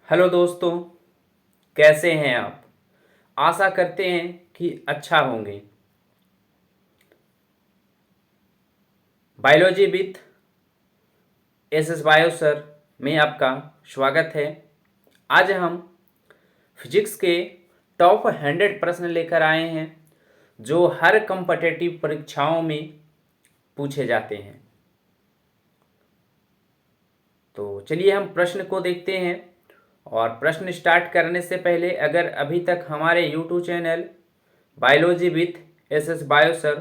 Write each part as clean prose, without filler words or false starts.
Hello दोस्तों, कैसे हैं आप। आशा करते हैं कि अच्छा होंगे। Biology with S bio sir में आपका स्वागत है। आज हम फिजिक्स के टॉप 100 प्रश्न लेकर आए हैं जो हर कॉम्पिटिटिव परीक्षाओं में पूछे जाते हैं। तो चलिए हम प्रश्न को देखते हैं। और प्रश्न स्टार्ट करने से पहले अगर अभी तक हमारे YouTube channel biology with S bio sir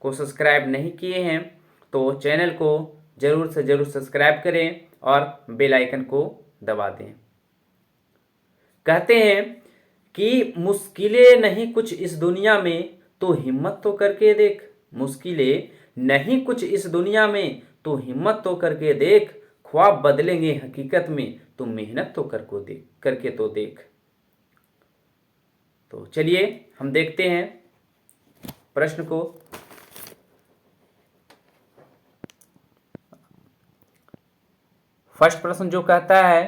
को सब्सक्राइब नहीं किए हैं तो चैनल को ज़रूर से ज़रूर सब्सक्राइब करें और बेल आइकन को दबा दें। कहते हैं कि मुश्किलें नहीं कुछ इस दुनिया में तो हिम्मत तो करके देख। मुश्किलें नहीं कुछ इस दुनिया में तो हिम्मत तो करके देख। ख्वाब बदलेंगे हकीकत में तो मेहनत तो करके तो देख। तो चलिए हम देखते हैं प्रश्न को। फर्स्ट प्रश्न जो कहता है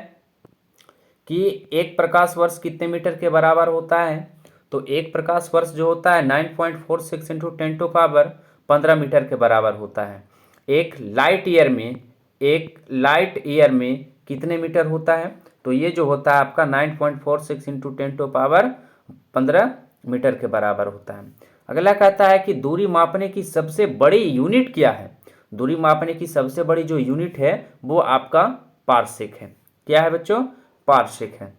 कि एक प्रकाश वर्ष कितने मीटर के बराबर होता है, तो एक प्रकाश वर्ष जो होता है 9.46 पॉइंट 46 इंटू 10⁻15 मीटर के बराबर होता है। एक लाइट ईयर में कितने मीटर होता है, तो ये जो होता है आपका 9.46 इंटू 10⁻15 मीटर के बराबर होता है। अगला कहता है कि दूरी मापने की सबसे बड़ी यूनिट क्या है। दूरी मापने की सबसे बड़ी जो यूनिट है वो आपका पारसेक है। क्या है बच्चों? पारसेक है।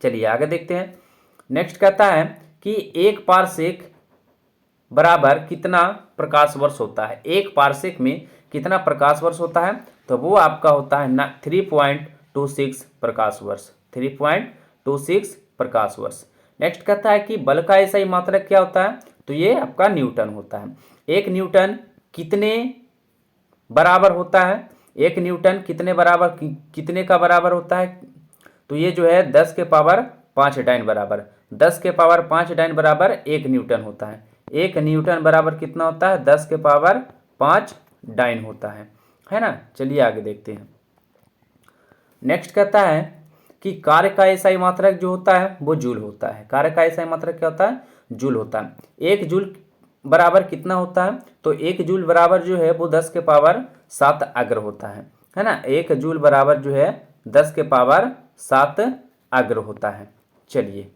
चलिए आगे देखते हैं। नेक्स्ट कहता है कि एक पारसेक बराबर कितना प्रकाश वर्ष होता है। एक पारसेक में कितना प्रकाश वर्ष होता है, तो वो आपका होता है 3.26 प्रकाश वर्ष। 3.26 प्रकाश वर्ष। नेक्स्ट कहता है कि बल का ऐसा ही मात्रक क्या होता है, तो ये आपका न्यूटन होता है। एक न्यूटन कितने बराबर होता है, एक न्यूटन कितने का बराबर होता है, तो ये जो है 10 के पावर 5 डाइन बराबर 10 के पावर 5 डाइन बराबर 1 न्यूटन होता है। 1 न्यूटन बराबर कितना होता है? 10 के पावर 5 डाइन होता है ना। चलिए आगे देखते हैं। नेक्स्ट कहता है कि कार्य का एसआई मात्रक जो होता है वो जूल होता है। कार्य का एसआई मात्रक क्या होता है? जूल होता है। एक जूल बराबर कितना होता है, तो एक जूल बराबर जो है वो 10 के पावर 7 अग्र होता है ना। एक जूल बराबर जो है 10 के पावर 7 अग्र होता है। चलिए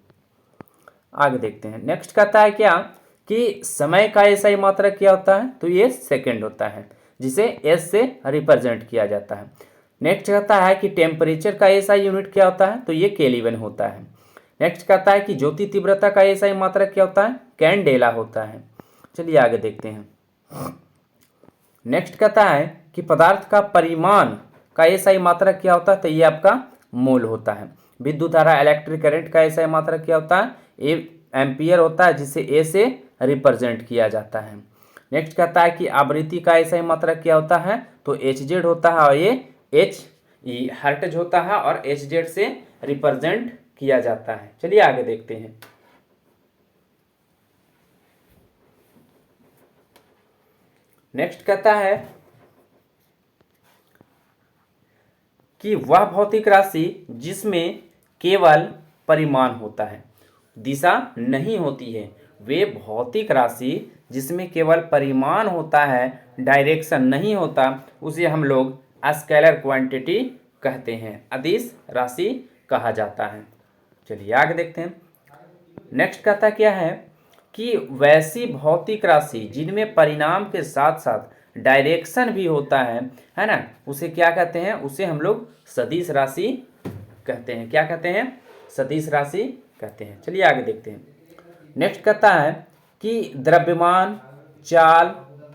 आगे देखते हैं। नेक्स्ट कहता है क्या कि समय का एसआई मात्रक क्या होता है, तो ये सेकंड होता है जिसे एस से रिप्रेजेंट किया जाता है। नेक्स्ट कहता है कि टेम्परेचर का एसआई यूनिट क्या होता है, तो ये केल्विन होता है। नेक्स्ट कहता है कि ज्योति तीव्रता का एसआई मात्रक क्या होता है? कैंडेला होता है। चलिए आगे देखते हैं। नेक्स्ट कहता है कि पदार्थ का परिमाण का एसआई मात्रक क्या होता है, तो ये आपका मोल होता है। विद्युत धारा इलेक्ट्रिक करंट का एसआई मात्रक क्या होता है? ए एम्पियर होता है जिसे ए से रिप्रेजेंट किया जाता है। नेक्स्ट कहता है कि आवृत्ति का एसआई मात्रक क्या होता है, तो एच जेड होता है और ये एच हर्ट्ज होता है और एच जेड से रिप्रेजेंट किया जाता है। चलिए आगे देखते हैं। नेक्स्ट कहता है कि वह भौतिक राशि जिसमें केवल परिमाण होता है, दिशा नहीं होती है, वे भौतिक राशि जिसमें केवल परिमाण होता है, डायरेक्शन नहीं होता, उसे हम लोग स्केलर क्वांटिटी कहते हैं, अदिश राशि कहा जाता है। चलिए आगे देखते हैं। नेक्स्ट कहता क्या है कि वैसी भौतिक राशि जिनमें परिणाम के साथ साथ डायरेक्शन भी होता है ना, उसे क्या कहते हैं? उसे हम लोग सदिश राशि कहते हैं। क्या कहते हैं? सदिश राशि कहते हैं। चलिए आगे देखते हैं। नेक्स्ट कहता है कि द्रव्यमान, चाल,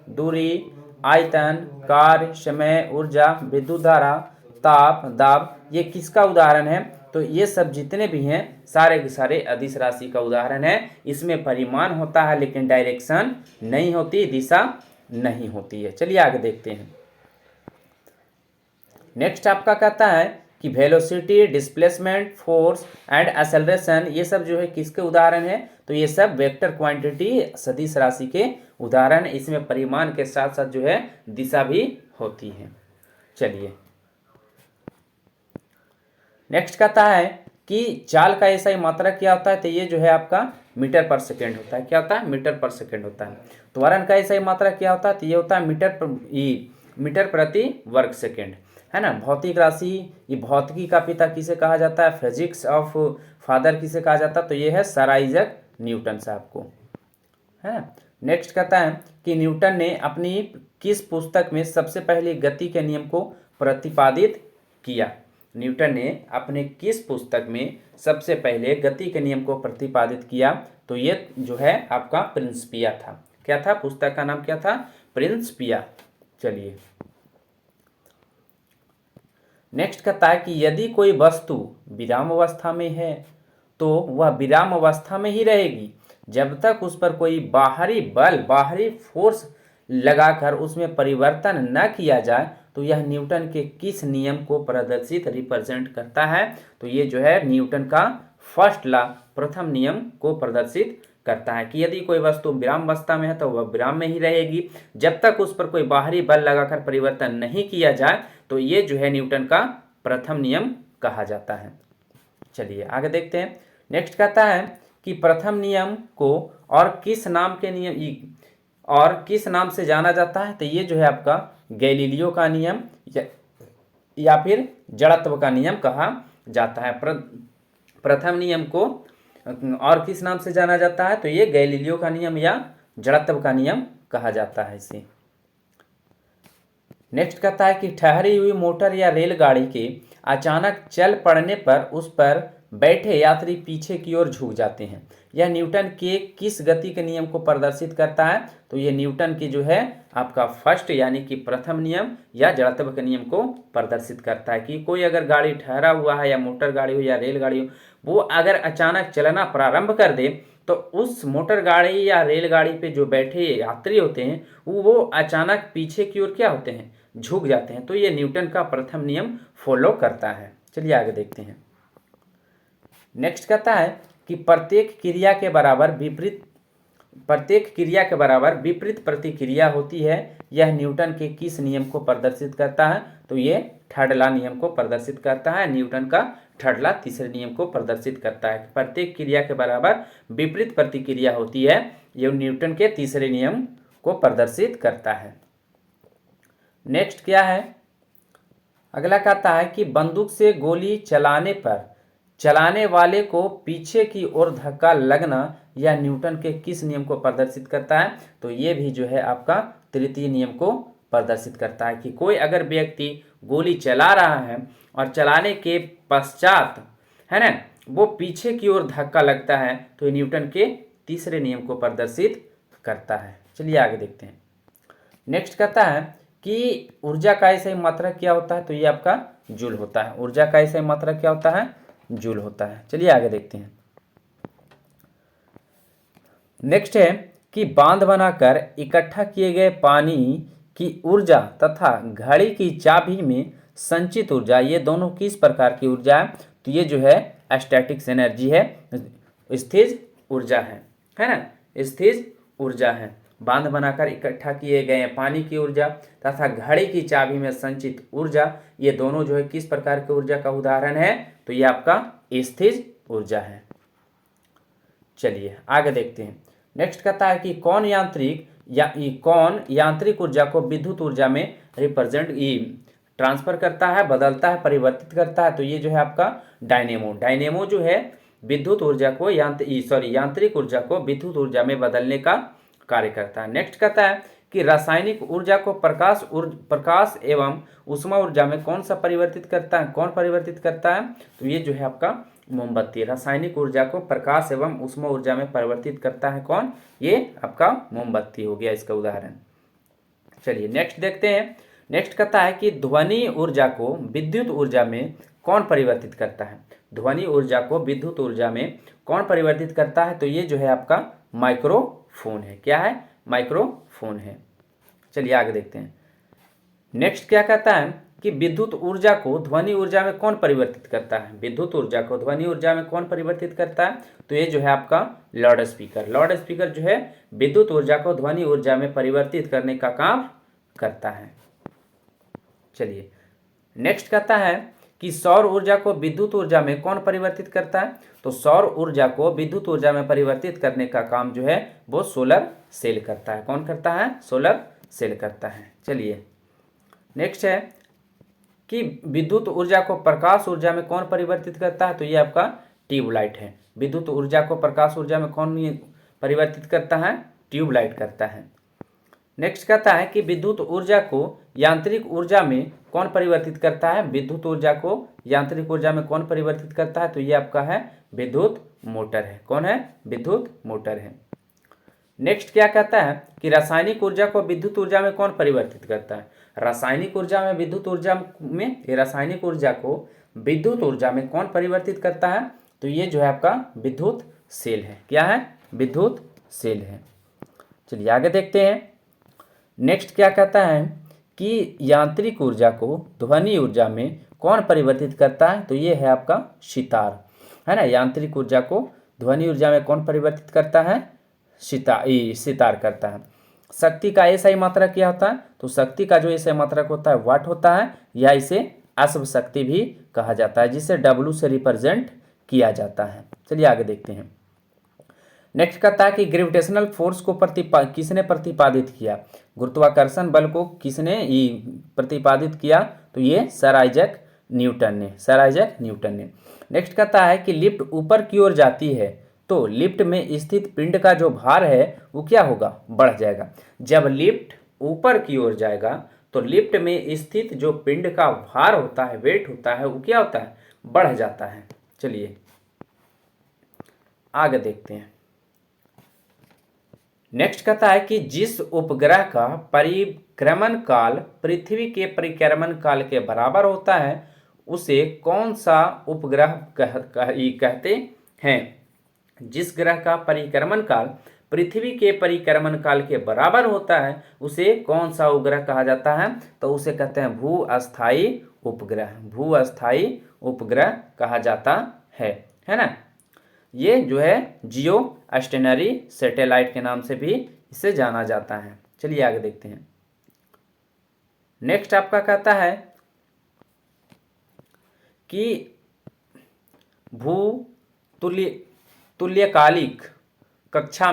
दूरी, आयतन, कार्य, समय, ऊर्जा, विद्युत धारा, ताप, दाब, ये किसका उदाहरण है, तो ये सब जितने भी हैं सारे के सारे अदिश राशि का उदाहरण है। इसमें परिमाण होता है लेकिन डायरेक्शन नहीं होती, दिशा नहीं होती है। चलिए आगे देखते हैं। नेक्स्ट आपका कहता है कि velocity, displacement, force and acceleration, ये सब जो है किसके उदाहरण है, तो ये सब वेक्टर क्वांटिटी सदिश राशि के उदाहरण। इसमें परिमाण के साथ साथ जो है दिशा भी होती है। चलिए नेक्स्ट कहता है कि चाल का एसआई मात्रक क्या होता है, तो ये जो है आपका मीटर पर सेकेंड होता है। क्या होता है? मीटर पर सेकेंड होता है। त्वरण का एसआई मात्रक क्या होता है, तो ये होता है मीटर प्रति वर्ग सेकेंड, है ना। भौतिक राशि, ये भौतिकी का पिता किसे कहा जाता है, फिजिक्स ऑफ फादर किसे कहा जाता है, तो ये है सर आइजैक न्यूटन साहब को, है ना। नेक्स्ट कहता है कि न्यूटन ने अपनी किस पुस्तक में सबसे पहले गति के नियम को प्रतिपादित किया। न्यूटन ने अपने किस पुस्तक में सबसे पहले गति के नियम को प्रतिपादित किया, तो ये जो है आपका प्रिंसिपिया था। क्या था? पुस्तक का नाम क्या था? प्रिंसिपिया। चलिए नेक्स्ट कहता है कि यदि कोई वस्तु विराम अवस्था में है तो वह विराम अवस्था में ही रहेगी जब तक उस पर कोई बाहरी बल, बाहरी फोर्स लगाकर उसमें परिवर्तन न किया जाए। तो यह न्यूटन के किस नियम को प्रदर्शित रिप्रेजेंट करता है, तो ये जो है न्यूटन का फर्स्ट लॉ, प्रथम नियम को प्रदर्शित करता है कि यदि कोई वस्तु विराम अवस्था में है तो वह विराम में ही रहेगी जब तक उस पर कोई बाहरी बल लगाकर परिवर्तन नहीं किया जाए। तो ये जो है न्यूटन का प्रथम नियम कहा जाता है। चलिए आगे देखते हैं। नेक्स्ट कहता है कि प्रथम नियम को और किस नाम से जाना जाता है, तो ये जो है आपका गैलीलियो का नियम या फिर जड़त्व का नियम कहा जाता है। प्रथम नियम को और किस नाम से जाना जाता है, तो ये गैलीलियो का नियम या जड़त्व का नियम कहा जाता है इसे। नेक्स्ट कहता है कि ठहरी हुई मोटर या रेलगाड़ी के अचानक चल पड़ने पर उस पर बैठे यात्री पीछे की ओर झुक जाते हैं। यह न्यूटन के किस गति के नियम को प्रदर्शित करता है, तो ये न्यूटन की जो है आपका फर्स्ट यानी कि प्रथम नियम या जड़त्व के नियम को प्रदर्शित करता है कि कोई अगर गाड़ी ठहरा हुआ है या मोटर गाड़ी हो या रेलगाड़ी हो, वो अगर अचानक चलना प्रारंभ कर दे तो उस मोटर गाड़ी या रेलगाड़ी पे जो बैठे यात्री होते हैं वो अचानक पीछे की ओर क्या होते हैं, झुक जाते हैं। तो ये न्यूटन का प्रथम नियम फॉलो करता है। चलिए आगे देखते हैं। नेक्स्ट कहता है कि प्रत्येक क्रिया के बराबर विपरीत प्रतिक्रिया होती है। यह न्यूटन के किस नियम को प्रदर्शित करता है, तो ये थर्ड लॉ नियम को प्रदर्शित करता है। न्यूटन का थर्ड लॉ तीसरे नियम को प्रदर्शित करता है। प्रत्येक क्रिया के बराबर विपरीत प्रतिक्रिया होती है, यह न्यूटन के तीसरे नियम को प्रदर्शित करता है। नेक्स्ट क्या है? अगला कहता है कि बंदूक से गोली चलाने पर चलाने वाले को पीछे की ओर धक्का लगना यह न्यूटन के किस नियम को प्रदर्शित करता है, तो ये भी जो है आपका तृतीय नियम को प्रदर्शित करता है कि कोई अगर व्यक्ति गोली चला रहा है और चलाने के पश्चात, है ना, वो पीछे की ओर धक्का लगता है, तो ये न्यूटन के तीसरे नियम को प्रदर्शित करता है। चलिए आगे देखते हैं। नेक्स्ट कहता है कि ऊर्जा का ऐसा मात्रक क्या होता है, तो ये आपका जूल होता है। ऊर्जा का ऐसा मात्रक क्या होता है? जूल होता है। चलिए आगे देखते हैं। नेक्स्ट है कि बांध बनाकर इकट्ठा किए गए पानी की ऊर्जा तथा घड़ी की चाबी में संचित ऊर्जा, ये दोनों किस प्रकार की ऊर्जा है, तो ये जो है स्टैटिक्स एनर्जी है, स्थिर ऊर्जा है ना, स्थिर ऊर्जा है। बांध बनाकर इकट्ठा किए गए पानी की ऊर्जा तथा घड़ी की चाबी में संचित ऊर्जा, ये दोनों जो है किस प्रकार की ऊर्जा का उदाहरण है, तो ये आपका स्थिर ऊर्जा है। चलिए आगे देखते हैं। नेक्स्ट कहता है कि कौन यांत्रिक ऊर्जा को विद्युत ऊर्जा में ट्रांसफर करता है, बदलता है, परिवर्तित करता है, तो ये जो है आपका डायनेमो जो है विद्युत ऊर्जा को यांत्रिक ऊर्जा को विद्युत ऊर्जा में बदलने का कार्य करता है। नेक्स्ट कहता है कि रासायनिक ऊर्जा को प्रकाश एवं ऊष्मा ऊर्जा में कौन परिवर्तित करता है, तो ये जो है आपका मोमबत्ती। रासायनिक ऊर्जा को प्रकाश एवं ऊष्मा ऊर्जा में परिवर्तित करता है कौन? ये आपका मोमबत्ती हो गया इसका उदाहरण। चलिए नेक्स्ट देखते हैं। नेक्स्ट कहता है कि ध्वनि ऊर्जा को विद्युत ऊर्जा में कौन परिवर्तित करता है? ध्वनि ऊर्जा को विद्युत ऊर्जा में कौन परिवर्तित करता है, तो ये जो है आपका माइक्रोफोन है। क्या है? माइक्रोफोन है। चलिए आगे देखते हैं। नेक्स्ट क्या कहता है कि विद्युत ऊर्जा को ध्वनि ऊर्जा में कौन परिवर्तित करता है? विद्युत ऊर्जा को ध्वनि ऊर्जा में कौन परिवर्तित करता है, तो ये जो है आपका लाउड स्पीकर जो है विद्युत ऊर्जा को ध्वनि ऊर्जा में परिवर्तित करने का काम करता है। चलिए नेक्स्ट कहता है कि सौर ऊर्जा को विद्युत ऊर्जा में कौन परिवर्तित करता है? तो सौर ऊर्जा को विद्युत ऊर्जा में परिवर्तित करने का काम जो है वो सोलर सेल करता है। कौन करता है? सोलर सेल करता है। चलिए नेक्स्ट है कि विद्युत ऊर्जा को प्रकाश ऊर्जा में कौन परिवर्तित करता है? तो ये आपका ट्यूबलाइट है। विद्युत ऊर्जा को प्रकाश ऊर्जा में कौन परिवर्तित करता है? ट्यूबलाइट करता है। नेक्स्ट कहता है कि विद्युत ऊर्जा को यांत्रिक ऊर्जा में कौन परिवर्तित करता है? विद्युत ऊर्जा को यांत्रिक ऊर्जा में कौन परिवर्तित करता है? तो ये आपका है विद्युत मोटर है। कौन है? विद्युत मोटर है। नेक्स्ट क्या कहता है कि रासायनिक ऊर्जा को विद्युत ऊर्जा में कौन परिवर्तित करता है? रासायनिक ऊर्जा में विद्युत ऊर्जा में रासायनिक ऊर्जा को विद्युत ऊर्जा में कौन परिवर्तित करता है? तो ये जो है आपका विद्युत सेल है। क्या है? विद्युत सेल है। चलिए आगे देखते हैं। नेक्स्ट क्या कहता है कि यांत्रिक ऊर्जा को ध्वनि ऊर्जा में कौन परिवर्तित करता है? तो ये है आपका सितार, है ना। यांत्रिक ऊर्जा को ध्वनि ऊर्जा में कौन परिवर्तित करता है? सितार करता है। शक्ति का एसआई मात्रक क्या होता है? तो शक्ति का जो एसआई मात्रक होता है वाट होता है, या इसे अश्व शक्ति भी कहा जाता है, जिसे W से रिप्रेजेंट किया जाता है। चलिए आगे देखते हैं। नेक्स्ट कहता है कि ग्रेविटेशनल फोर्स को किसने प्रतिपादित किया? गुरुत्वाकर्षण बल को किसने प्रतिपादित किया? तो ये सर आइजैक न्यूटन ने। नेक्स्ट कहता है कि लिफ्ट ऊपर की ओर जाती है तो लिफ्ट में स्थित पिंड का जो भार है वो क्या होगा? बढ़ जाएगा। जब लिफ्ट ऊपर की ओर जाएगा तो लिफ्ट में स्थित जो पिंड का भार होता है, वेट होता है, वो क्या होता है? बढ़ जाता है। चलिए आगे देखते हैं। नेक्स्ट कहता है कि जिस उपग्रह का परिक्रमण काल पृथ्वी के परिक्रमण काल के बराबर होता है उसे कौन सा उपग्रह कहते हैं? जिस ग्रह का परिक्रमण काल पृथ्वी के परिक्रमण काल के बराबर होता है उसे कौन सा उपग्रह कहा जाता है? तो उसे कहते हैं भू-अस्थायी उपग्रह कहा जाता है ना। ये जो है जियो स्टेशनरी सैटेलाइट के नाम से भी इसे जाना जाता है। चलिए आगे देखते हैं। नेक्स्ट आपका कहता है कि भूतुल्यकालिक कक्षा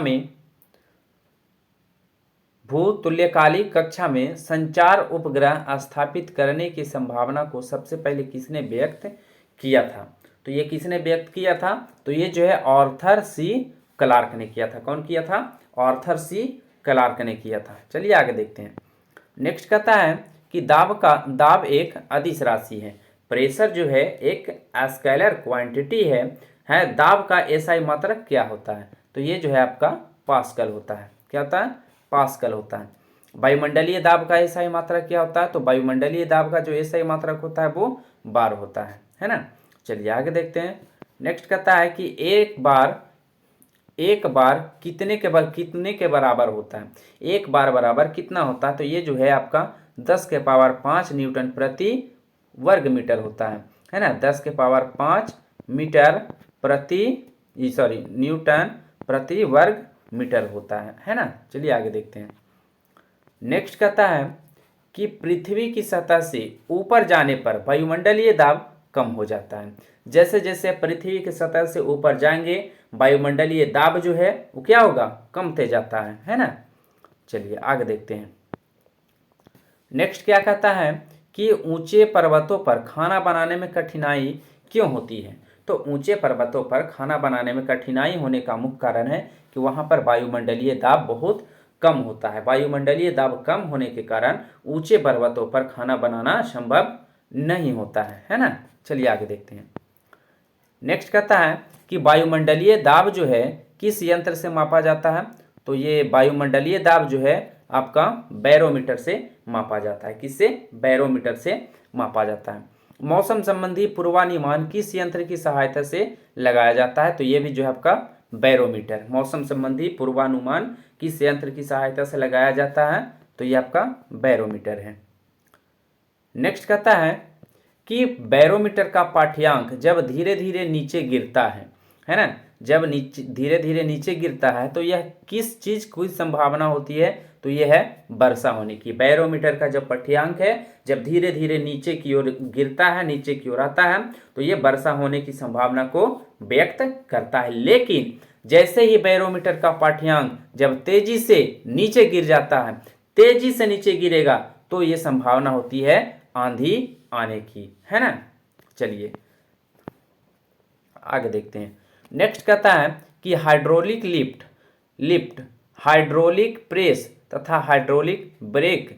में संचार उपग्रह स्थापित करने की संभावना को सबसे पहले किसने व्यक्त किया था? तो ये किसने व्यक्त किया था? तो ये जो है आर्थर सी क्लार्क ने किया था। कौन किया था? आर्थर सी क्लार्क ने किया था। चलिए आगे देखते हैं। नेक्स्ट कहता है कि दाब एक अदिश राशि है, प्रेशर जो है एक स्केलर क्वांटिटी है। दाब का एसआई मात्रक क्या होता है? तो ये जो है आपका पास्कल होता है। क्या होता है? पास्कल होता है। वायुमंडलीय दाब का एसआई मात्रक क्या होता है? तो वायुमंडलीय दाब का जो एसआई मात्रक होता है वो बार होता है ना। चलिए आगे देखते हैं। नेक्स्ट कहता है कि एक बार कितने के बराबर होता है? एक बार बराबर कितना होता है? तो ये जो है आपका 10 के पावर 5 न्यूटन प्रति वर्ग मीटर होता है ना। 10 के पावर 5 न्यूटन प्रति वर्ग मीटर होता है ना। चलिए आगे देखते हैं। नेक्स्ट कहता है कि पृथ्वी की सतह से ऊपर जाने पर वायुमंडलीय दाब कम हो जाता है। जैसे जैसे पृथ्वी की सतह से ऊपर जाएंगे वायुमंडलीय दाब जो है वो क्या होगा? कम होते जाता है ना। चलिए आगे देखते हैं। नेक्स्ट क्या कहता है कि ऊंचे पर्वतों पर खाना बनाने में कठिनाई क्यों होती है? तो ऊंचे पर्वतों पर खाना बनाने में कठिनाई होने का मुख्य कारण है कि वहां पर वायुमंडलीय दाब बहुत कम होता है। वायुमंडलीय दाब कम होने के कारण ऊंचे पर्वतों पर खाना बनाना संभव नहीं होता है ना। चलिए आगे देखते हैं। नेक्स्ट कहता है कि वायुमंडलीय दाब जो है किस यंत्र से मापा जाता है? तो ये वायुमंडलीय दाब जो है आपका बैरोमीटर से मापा जाता है। किससे? बैरोमीटर से मापा जाता है। मौसम संबंधी पूर्वानुमान किस यंत्र की सहायता से लगाया जाता है? तो ये भी जो है आपका बैरोमीटर। मौसम संबंधी पूर्वानुमान किस यंत्र की सहायता से लगाया जाता है? तो ये आपका बैरोमीटर है। नेक्स्ट कहता है कि बैरोमीटर का पाठ्यांक जब धीरे धीरे नीचे गिरता है ना, जब धीरे धीरे नीचे गिरता है तो यह किस चीज की संभावना होती है? तो ये है वर्षा होने की। बैरोमीटर का जब पाठ्यांक है, जब धीरे धीरे नीचे की ओर गिरता है, नीचे की ओर आता है, तो ये वर्षा होने की संभावना को व्यक्त करता है। लेकिन जैसे ही बैरोमीटर का पाठ्यांक जब तेजी से नीचे गिर जाता है, तेजी से नीचे गिरेगा, तो ये संभावना होती है आंधी आने की, है ना। चलिए आगे देखते हैं। नेक्स्ट कहता है कि हाइड्रोलिक लिफ्ट, हाइड्रोलिक प्रेस तथा हाइड्रोलिक ब्रेक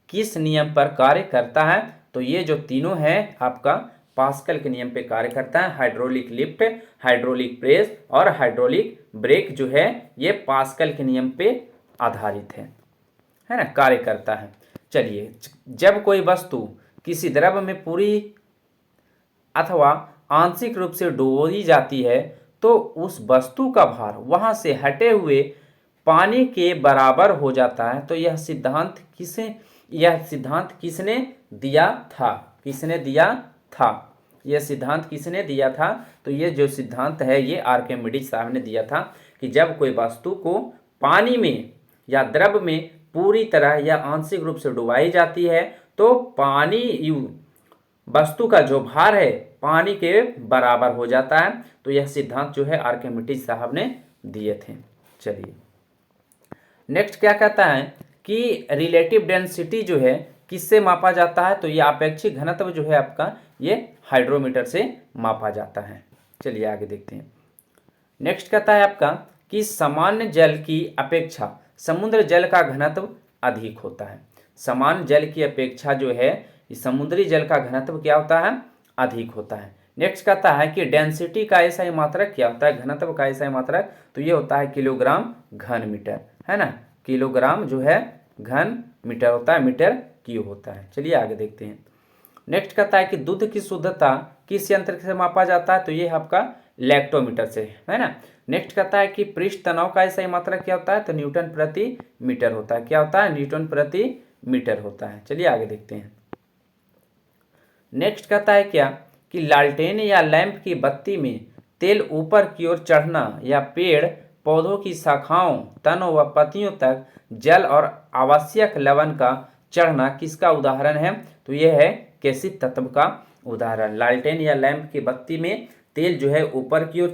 किस नियम पर कार्य करता है। तो ये जो तीनों है आपका पास्कल के नियम पे कार्य करता है। हाइड्रोलिक लिफ्ट, हाइड्रोलिक प्रेस और हाइड्रोलिक ब्रेक जो है ये पास्कल के नियम पे आधारित है ना, कार्य करता है। चलिए, जब कोई वस्तु किसी द्रव में पूरी अथवा आंशिक रूप से डुबोई जाती है, तो उस वस्तु का भार वहां से हटे हुए पानी के बराबर हो जाता है। तो यह सिद्धांत किसने दिया था? यह सिद्धांत किसने दिया था? तो ये जो सिद्धांत है ये आर्किमिडीज साहब ने दिया था कि जब कोई वस्तु को पानी में या द्रव में पूरी तरह या आंशिक रूप से डुबाई जाती है, तो वस्तु का जो भार है पानी के बराबर हो जाता है। तो यह सिद्धांत जो है आर्किमिडीज साहब ने दिए थे। चलिए नेक्स्ट क्या कहता है कि रिलेटिव डेंसिटी जो है किससे मापा जाता है। तो ये आपेक्षिक घनत्व जो है आपका ये हाइड्रोमीटर से मापा जाता है। चलिए आगे देखते हैं। नेक्स्ट कहता है आपका कि सामान्य जल की अपेक्षा समुद्र जल का घनत्व अधिक होता है। सामान्य जल की अपेक्षा जो है समुद्री जल का घनत्व क्या होता है? अधिक होता है। नेक्स्ट कहता है कि डेंसिटी का ऐसा ही मात्रक क्या होता है? घनत्व का ऐसा ही मात्रक तो ये होता है किलोग्राम घन मीटर, है ना। किलोग्राम जो है घन मीटर होता है, मीटर क्यूब होता है। चलिए आगे देखते हैं। नेक्स्ट कहता है कि दूध की शुद्धता किस यंत्र से मापा जाता है। तो ये आपका लैक्टोमीटर से, है ना। नेक्स्ट कहता है कि पृष्ठ तनाव का ऐसा ही मात्रक क्या होता है। तो न्यूटन प्रति मीटर होता है। क्या होता है? न्यूटन प्रति मीटर होता है। चलिए आगे देखते हैं। नेक्स्ट कहता है क्या कि लालटेन या लैंप की बत्ती में तेल ऊपर की ओर चढ़ना या पेड़ पौधों की शाखाओं, तनों व पत्तियों तक जल और आवश्यक लवण का चढ़ना किसका उदाहरण है। तो यह है कैसित तत्व का उदाहरण। लालटेन या लैंप की बत्ती में तेल जो है ऊपर की ओर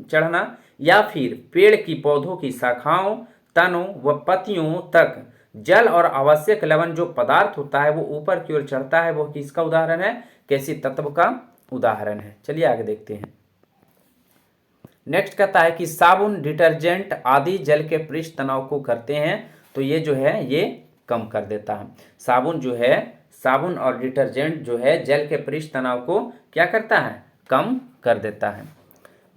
चढ़ना या फिर पेड़ की पौधों की शाखाओं, तनों व पत्तियों तक जल और आवश्यक लवण जो पदार्थ होता है वो ऊपर की ओर चढ़ता है, वो किसका उदाहरण है? कैसित तत्व का उदाहरण है। चलिए आगे देखते हैं। नेक्स्ट कहता है कि साबुन, डिटर्जेंट आदि जल के पृष्ठ तनाव को करते हैं। तो ये जो है ये कम कर देता है। साबुन और डिटर्जेंट जो है जल के पृष्ठ तनाव को क्या करता है? कम कर देता है।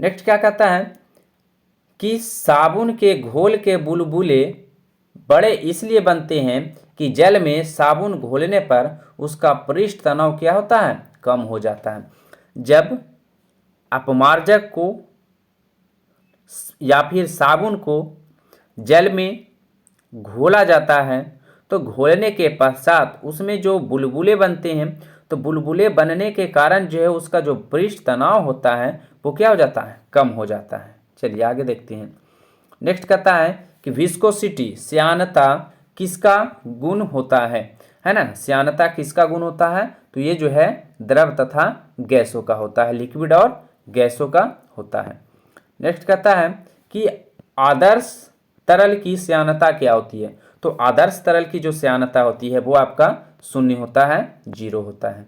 नेक्स्ट क्या कहता है कि साबुन के घोल के बुलबुले बड़े इसलिए बनते हैं कि जल में साबुन घोलने पर उसका पृष्ठ तनाव क्या होता है? कम हो जाता है। जब अपमार्जक को या फिर साबुन को जल में घोला जाता है, तो घोलने के पश्चात उसमें जो बुलबुले बनते हैं, तो बुलबुले बनने के कारण जो है उसका जो पृष्ठ तनाव होता है वो क्या हो जाता है? कम हो जाता है। चलिए आगे देखते हैं। नेक्स्ट कहता है कि विस्कोसिटी, श्यानता किसका गुण होता है ना। श्यानता किसका गुण होता है? तो ये जो है द्रव तथा गैसों का होता है, लिक्विड और गैसों का होता है। नेक्स्ट कहता है कि आदर्श तरल की श्यानता क्या होती है। तो आदर्श तरल की जो श्यानता होती है वो आपका 0 होता है, 0 होता है।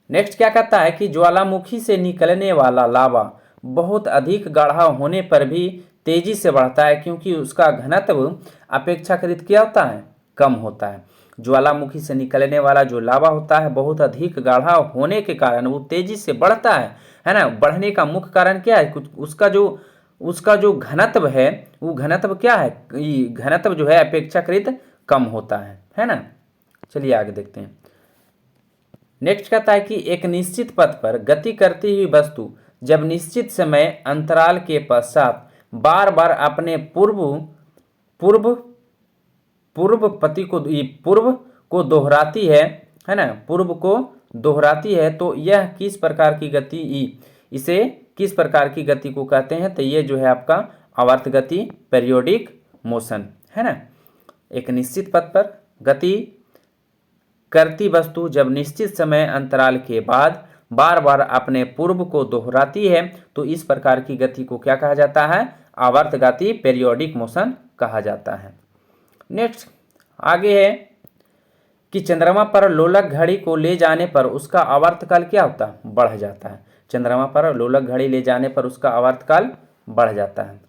नेक्स्ट क्या कहता है कि ज्वालामुखी से निकलने वाला लावा बहुत अधिक गाढ़ा होने पर भी तेजी से बढ़ता है, क्योंकि उसका घनत्व अपेक्षाकृत क्या होता है? कम होता है। ज्वालामुखी से निकलने वाला जो लावा होता है बहुत अधिक गाढ़ा होने के कारण वो तेजी से बढ़ता है ना। बढ़ने का मुख्य कारण क्या है? उसका जो घनत्व है वो घनत्व क्या है? घनत्व जो है अपेक्षाकृत कम होता है ना। चलिए आगे देखते हैं। नेक्स्ट कहता है कि एक निश्चित पथ पर गति करती हुई वस्तु जब निश्चित समय अंतराल के पश्चात बार बार अपने पूर्व को दोहराती है ना, पूर्व को दोहराती है, तो यह किस प्रकार की गति, इसे किस प्रकार की गति को कहते हैं? तो ये जो है आपका आवर्त गति पेरियोडिक मोशन, है ना। एक निश्चित पथ पर गति करती वस्तु जब निश्चित समय अंतराल के बाद बार बार अपने पूर्व को दोहराती है तो इस प्रकार की गति को क्या कहा जाता है? आवर्त गति पेरियोडिक मोशन कहा जाता है। नेक्स्ट आगे है कि चंद्रमा पर लोलक घड़ी को ले जाने पर उसका आवर्तकाल क्या होता है? बढ़ जाता है। चंद्रमा पर लोलक घड़ी ले जाने पर उसका आवर्तकाल बढ़ जाता है।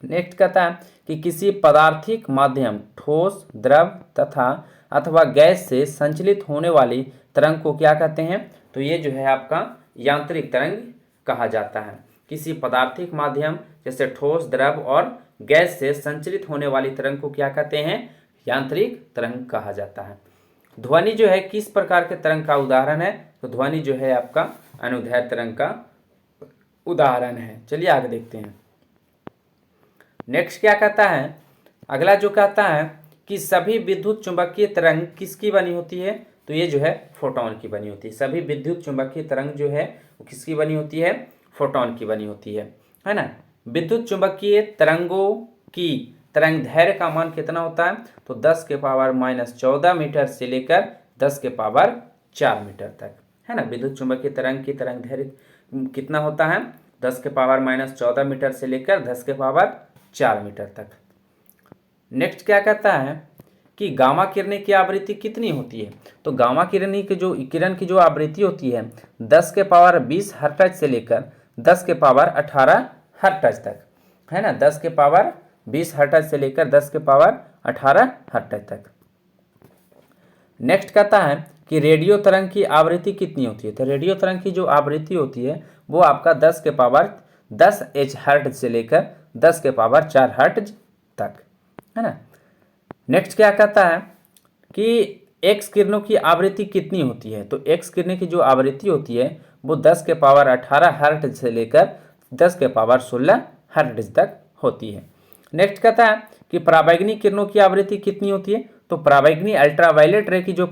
नेक्स्ट कहता है कि किसी पदार्थिक माध्यम ठोस, द्रव तथा अथवा गैस से संचलित होने वाली तरंग को क्या कहते हैं? तो ये जो है आपका यांत्रिक तरंग कहा जाता है। किसी पदार्थिक माध्यम जैसे ठोस, द्रव और गैस से संचलित होने वाली तरंग को क्या कहते हैं? यांत्रिक तरंग कहा जाता है। ध्वनि जो है किस प्रकार के तरंग का उदाहरण है? तो ध्वनि जो है आपका अनुदैर्ध्य तरंग का उदाहरण है। चलिए आगे देखते हैं। नेक्स्ट क्या कहता है? अगला जो कहता है कि सभी विद्युत चुंबकीय तरंग किसकी बनी होती है? तो ये जो है फोटॉन की बनी होती है। सभी विद्युत चुंबकीय तरंग जो है वो किसकी बनी होती है? फोटॉन की बनी होती है ना। विद्युत चुंबकीय तरंगों की तरंग दैर्घ्य का मान कितना होता है? तो 10 के पावर -14 मीटर से लेकर 10 के पावर 4 मीटर तक, है ना। विद्युत चुंबकीय तरंग की तरंग दैर्घ्य कितना होता है? 10 के पावर -14 मीटर से लेकर 10 के पावर 4 मीटर तक। नेक्स्ट क्या कहता है कि गामा किरणें की आवृत्ति कितनी होती है? तो गामा किरण की जो आवृत्ति होती है 10 के पावर 20 हर्ट्ज से लेकर 10 के पावर 18 हर्ट्ज तक, है ना। 10 के पावर 20 हर्ट्ज से लेकर 10 के पावर 18 हर्ट्ज तक। नेक्स्ट कहता है कि रेडियो तरंग की आवृत्ति कितनी होती है? तो रेडियो तरंग की जो आवृत्ति होती है वो आपका 10 के पावर 10 हर्ट्ज से लेकर 10 के पावर 4 हर्ट्ज तक, है ना। नेक्स्ट क्या कहता है कि एक्स किरणों की आवृत्ति कितनी होती है? तो एक्स किरणें की जो आवृत्ति होती है वो 10 के पावर 18 हर्ट्ज से लेकर 10 के पावर 16 हर्ट्ज तक होती है। नेक्स्ट कहता है कि पराबैंगनी किरणों की आवृत्ति कितनी होती है? तो पराबैंगनी अल्ट्रावायलेट रे की जो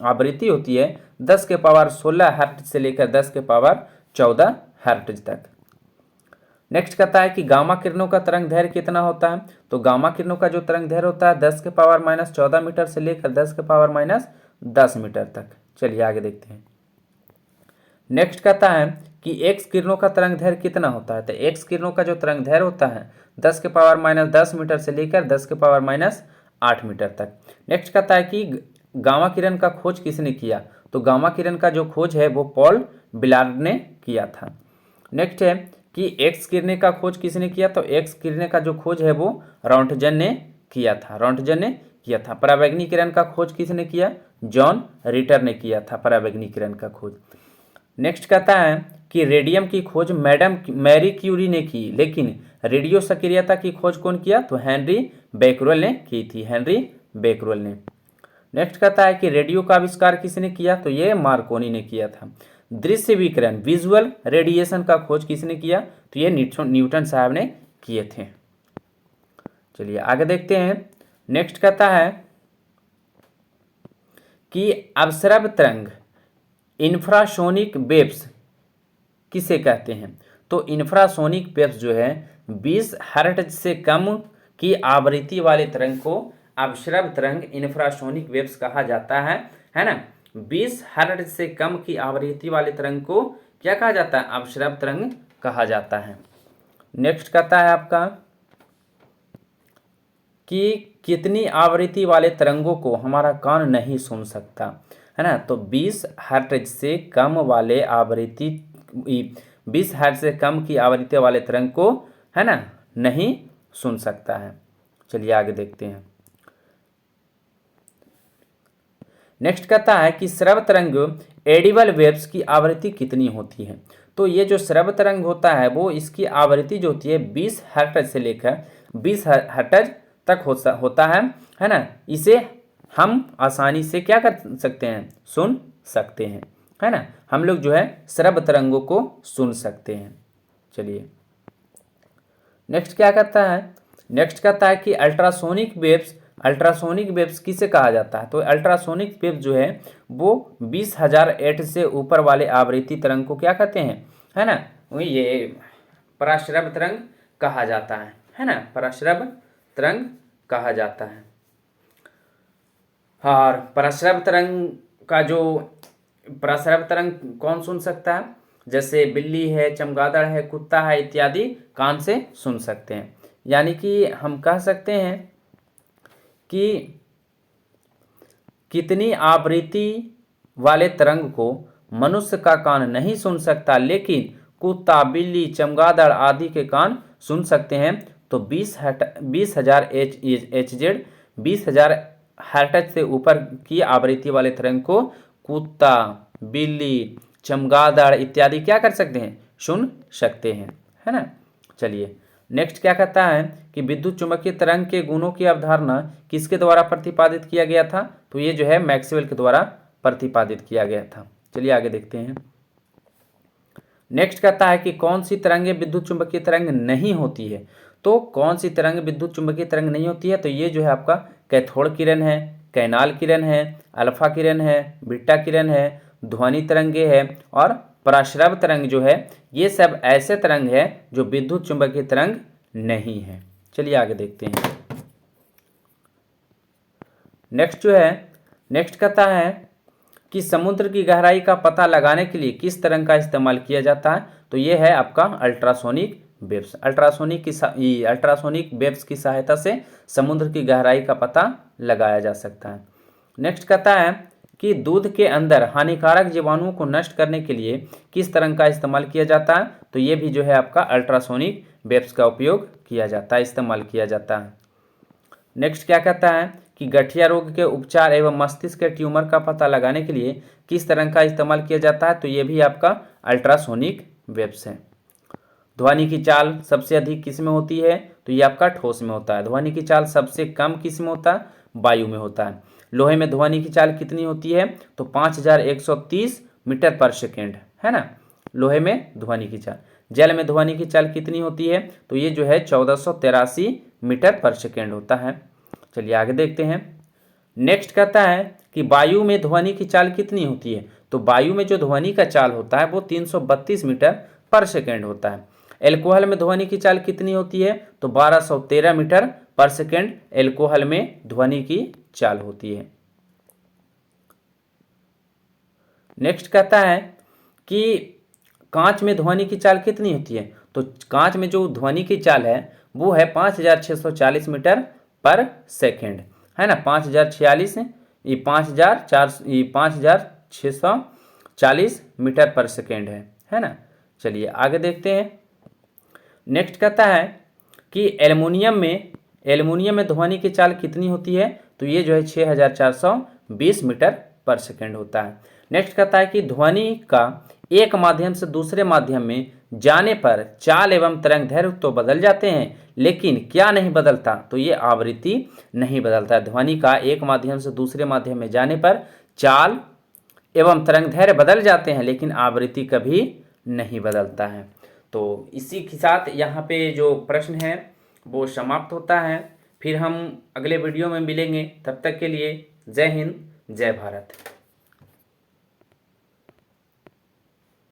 आवृत्ति होती है 10 के पावर 16 हर्ट्ज से लेकर 10 के पावर 14 हर्ट्ज तक। नेक्स्ट कहता है कि गामा किरणों का तरंग दैर्घ्य कितना होता है? तो गामा किरणों का जो तरंग दैर्घ्य होता है 10 के पावर -14 मीटर से लेकर 10 के पावर -10 मीटर तक। चलिए आगे देखते हैं। नेक्स्ट कहता है कि एक्स किरणों का तरंग दैर्घ्य कितना होता है? तो एक्स किरणों का जो तरंग दैर्घ्य होता है 10 के पावर -10 मीटर से लेकर 10 के पावर -8 मीटर तक। नेक्स्ट कहता है कि गामा किरण का खोज किसने किया? तो गामा किरण का जो खोज है वो पॉल बिलार्ड ने किया था। नेक्स्ट है कि एक्स किरणें का खोज किसने किया? तो एक्स किरणें का जो खोज है वो रॉन्टजन ने किया था। पराबैंगनी किरण का खोज किसने किया? जॉन रिटर ने किया था पराबैंगनी किरण का खोज। नेक्स्ट कहता है कि रेडियम की खोज मैडम मैरी क्यूरी ने की, लेकिन रेडियो सक्रियता की खोज कौन किया? तो हेनरी बेकरेल ने की थी, हेनरी बेकरेल ने। नेक्स्ट कहता है कि रेडियो का आविष्कार किसने किया? तो ये मार्कोनी ने किया था। दृश्य विकिरण विजुअल रेडिएशन का खोज किसने किया? तो ये न्यूटन साहब ने किए थे। चलिए आगे देखते हैं। नेक्स्ट कहता है कि अवसर्व तरंग इंफ्रासोनिक वेव्स किसे कहते हैं? तो इंफ्रासोनिक वेव्स जो है 20 हर्ट्ज से कम की आवृत्ति वाले तरंग को अवसर्व तरंग इंफ्रासोनिक वेव्स कहा जाता है ना। 20 हर्ट्ज से कम की आवृत्ति वाले तरंग को क्या कहा जाता है? अवसर्व तरंग कहा जाता है। नेक्स्ट कहता है आपका कि कितनी आवृत्ति वाले तरंगों को हमारा कान नहीं सुन सकता, है ना। तो 20 हर्ट्ज से कम वाले आवृत्ति 20 हर्ट्ज से कम की आवृत्ति वाले तरंग को, है ना, नहीं सुन सकता है। चलिए आगे देखते हैं। नेक्स्ट कहता है कि श्रव्य तरंग एडिबल वेव्स की आवृत्ति कितनी होती है? तो ये जो श्रव्य तरंग होता है वो इसकी आवृत्ति जो होती है 20 हर्ट्ज से लेकर 20 हर्ट्ज तक होता है ना। इसे हम आसानी से क्या कर सकते हैं? सुन सकते हैं, है ना। हम लोग जो है श्रव्य तरंगों को सुन सकते हैं। चलिए नेक्स्ट क्या कहता है? नेक्स्ट कहता है कि अल्ट्रासोनिक वेव्स किसे कहा जाता है? तो अल्ट्रासोनिक वेव्स जो है वो 20,000 एट से ऊपर वाले आवृत्ति तरंग को क्या कहते हैं, है ना। ये पराश्रव्य तरंग कहा जाता है ना, प्रस्रव तरंग कहा जाता है। और प्रस्रव तरंग कौन सुन सकता है? जैसे बिल्ली है, चमगादड़ है, कुत्ता है इत्यादि कान से सुन सकते हैं। यानी कि हम कह सकते हैं कि कितनी आवृत्ति वाले तरंग को मनुष्य का कान नहीं सुन सकता, लेकिन कुत्ता, बिल्ली, चमगादड़ आदि के कान सुन सकते हैं। तो 20,000 HZ 20,000 हर्ट्ज से ऊपर की आवृत्ति वाले तरंग को कुत्ता, बिल्ली, चमगादड़ इत्यादि क्या कर सकते हैं? सुन सकते हैं, है ना। चलिए नेक्स्ट क्या कहता है कि विद्युत चुंबकीय तरंग के गुणों की अवधारणा किसके द्वारा प्रतिपादित किया गया था? तो ये जो है मैक्सवेल के द्वारा प्रतिपादित किया गया था। चलिए आगे देखते हैं। नेक्स्ट कहता है कि कौन सी तरंगें विद्युत चुंबकीय तरंग नहीं होती है? तो कौन सी तरंग विद्युत चुंबकीय तरंग नहीं होती है? तो ये जो है आपका कैथोड किरण है, कैनाल किरण है, अल्फा किरण है, बीटा किरण है, ध्वनि तरंगे है और प्रस्रव तरंग जो है, ये सब ऐसे तरंग है जो विद्युत चुंबकीय तरंग नहीं है। चलिए आगे देखते हैं। नेक्स्ट कहता है कि समुद्र की गहराई का पता लगाने के लिए किस तरंग का इस्तेमाल किया जाता है? तो ये है आपका अल्ट्रासोनिक वेव्स। अल्ट्रासोनिक वेव्स की सहायता से समुद्र की गहराई का पता लगाया जा सकता है। नेक्स्ट कहता है कि दूध के अंदर हानिकारक जीवाणुओं को नष्ट करने के लिए किस तरंग का इस्तेमाल किया जाता है? तो ये भी जो है आपका अल्ट्रासोनिक वेव्स का उपयोग किया जाता है, इस्तेमाल किया जाता है। नेक्स्ट क्या कहता है कि गठिया रोग के उपचार एवं मस्तिष्क के ट्यूमर का पता लगाने के लिए किस तरंग का इस्तेमाल किया जाता है? तो ये भी आपका अल्ट्रासोनिक वेव्स है। ध्वनि की चाल सबसे अधिक किस में होती है? तो ये आपका ठोस में होता है। ध्वनि की चाल सबसे कम किस में होता है? वायु में होता है। लोहे में ध्वनि की चाल कितनी होती है? तो 5130 मीटर पर सेकेंड, है ना, लोहे में ध्वनि की चाल। जल में ध्वनि की चाल कितनी होती है? तो ये जो है 1483 मीटर पर सेकेंड होता है। चलिए आगे देखते हैं। नेक्स्ट कहता है कि वायु में ध्वनि की चाल कितनी होती है? तो वायु में जो ध्वनि का चाल होता है वो 332 मीटर पर सेकेंड होता है। एल्कोहल में ध्वनि की चाल कितनी होती है? तो 1213 मीटर पर सेकेंड एल्कोहल में ध्वनि की चाल होती है। नेक्स्ट कहता है कि कांच में ध्वनि की चाल कितनी होती है? तो कांच में जो ध्वनि की चाल है वो है 5640 मीटर पर सेकेंड, है ना। 5046 ये 5640 मीटर पर सेकेंड है ना। चलिए आगे देखते हैं। नेक्स्ट कहता है कि एल्युमिनियम में ध्वनि की चाल कितनी होती है? तो ये जो है 6420 मीटर पर सेकेंड होता है। नेक्स्ट कहता है कि ध्वनि का एक माध्यम से दूसरे माध्यम में जाने पर चाल एवं तरंग दैर्घ्य तो बदल जाते हैं, लेकिन क्या नहीं बदलता? तो ये आवृत्ति नहीं बदलता है। ध्वनि का एक माध्यम से दूसरे माध्यम में जाने पर चाल एवं तरंग दैर्घ्य बदल जाते हैं, लेकिन आवृत्ति कभी नहीं बदलता है। तो इसी के साथ यहाँ पे जो प्रश्न है वो समाप्त होता है। फिर हम अगले वीडियो में मिलेंगे। तब तक के लिए जय हिंद, जय भारत।